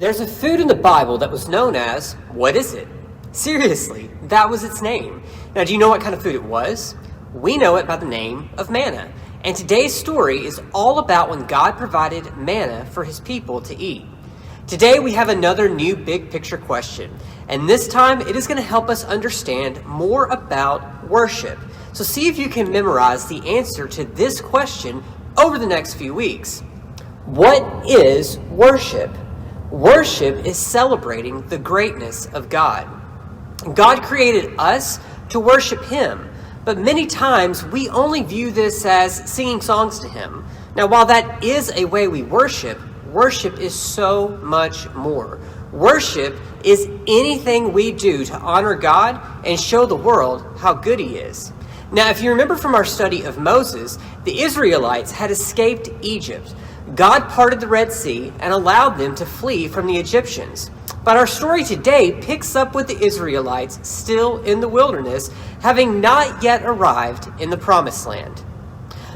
There's a food in the Bible that was known as, what is it? Seriously, that was its name. Now, do you know what kind of food it was? We know it by the name of manna. And today's story is all about when God provided manna for his people to eat. Today we have another new big picture question, and this time it is going to help us understand more about worship. So see if you can memorize the answer to this question over the next few weeks. What is worship? Worship is celebrating the greatness of God. God created us to worship him, but many times we only view this as singing songs to him. Now, while that is a way we worship, worship is so much more. Worship is anything we do to honor God and show the world how good he is. Now, if you remember from our study of Moses, the Israelites had escaped Egypt. God parted the Red Sea and allowed them to flee from the Egyptians. But our story today picks up with the Israelites still in the wilderness, having not yet arrived in the Promised Land.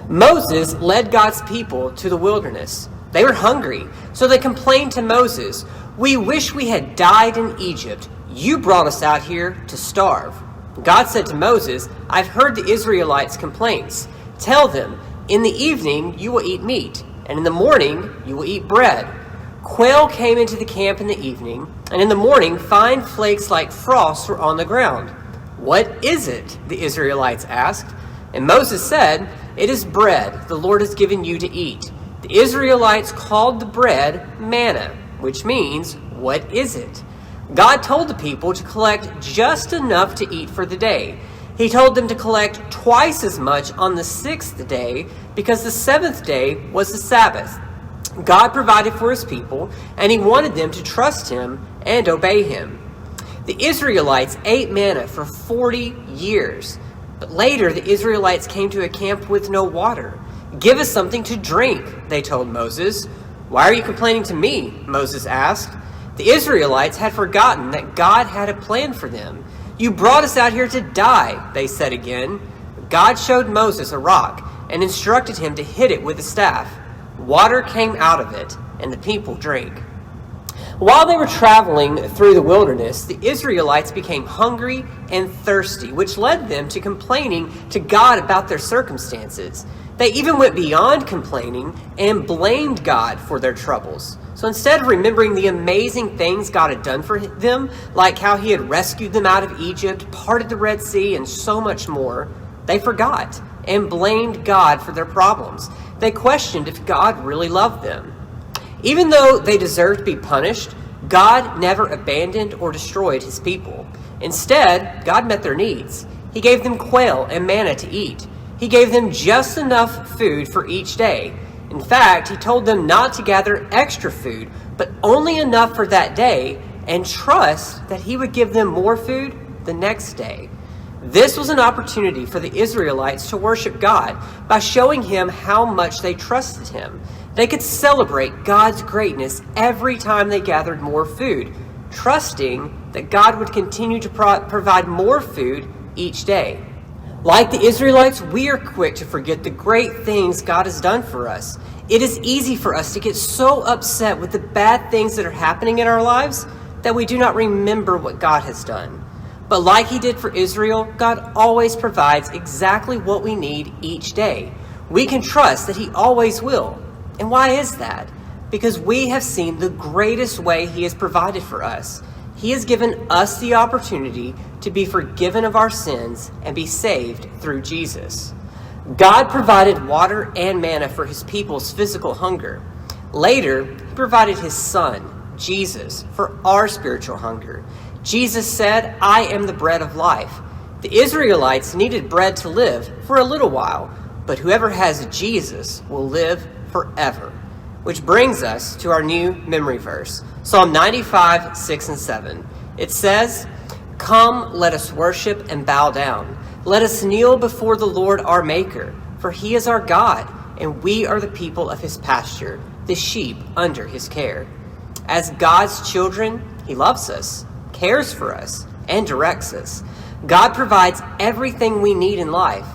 Moses led God's people to the wilderness. They were hungry, so they complained to Moses, "We wish we had died in Egypt. You brought us out here to starve." God said to Moses, "I've heard the Israelites' complaints. Tell them, in the evening you will eat meat, and in the morning you will eat bread." Quail came into the camp in the evening, and in the morning fine flakes like frost were on the ground. "What is it?" the Israelites asked. And Moses said, "It is bread the Lord has given you to eat." The Israelites called the bread manna, which means, what is it? God told the people to collect just enough to eat for the day. He told them to collect twice as much on the sixth day because the seventh day was the Sabbath. God provided for his people, and he wanted them to trust him and obey him. The Israelites ate manna for 40 years. But later, the Israelites came to a camp with no water. "Give us something to drink," they told Moses. "Why are you complaining to me?" Moses asked. The Israelites had forgotten that God had a plan for them. "You brought us out here to die," they said again. God showed Moses a rock and instructed him to hit it with a staff. Water came out of it, and the people drank. While they were traveling through the wilderness, the Israelites became hungry and thirsty, which led them to complaining to God about their circumstances. They even went beyond complaining and blamed God for their troubles. So instead of remembering the amazing things God had done for them, like how he had rescued them out of Egypt, parted the Red Sea, and so much more, they forgot and blamed God for their problems. They questioned if God really loved them. Even though they deserved to be punished, God never abandoned or destroyed his people. Instead, God met their needs. He gave them quail and manna to eat. He gave them just enough food for each day. In fact, he told them not to gather extra food, but only enough for that day, and trust that he would give them more food the next day. This was an opportunity for the Israelites to worship God by showing him how much they trusted him. They could celebrate God's greatness every time they gathered more food, trusting that God would continue to provide more food each day. Like the Israelites, we are quick to forget the great things God has done for us. It is easy for us to get so upset with the bad things that are happening in our lives that we do not remember what God has done. But like he did for Israel, God always provides exactly what we need each day. We can trust that he always will. And why is that? Because we have seen the greatest way he has provided for us. He has given us the opportunity to be forgiven of our sins and be saved through Jesus. God provided water and manna for his people's physical hunger. Later, he provided his son, Jesus, for our spiritual hunger. Jesus said, "I am the bread of life." The Israelites needed bread to live for a little while, but whoever has Jesus will live forever. Which brings us to our new memory verse, Psalm 95, 6 and 7. It says, "Come, let us worship and bow down. Let us kneel before the Lord our Maker, for he is our God, and we are the people of his pasture, the sheep under his care." As God's children, he loves us, cares for us, and directs us. God provides everything we need in life.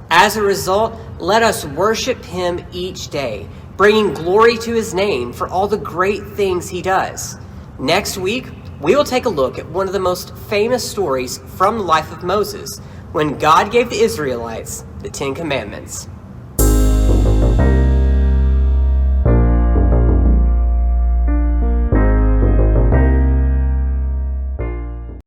As a result, let us worship him each day, bringing glory to his name for all the great things he does. Next week, we will take a look at one of the most famous stories from the life of Moses, when God gave the Israelites the Ten Commandments.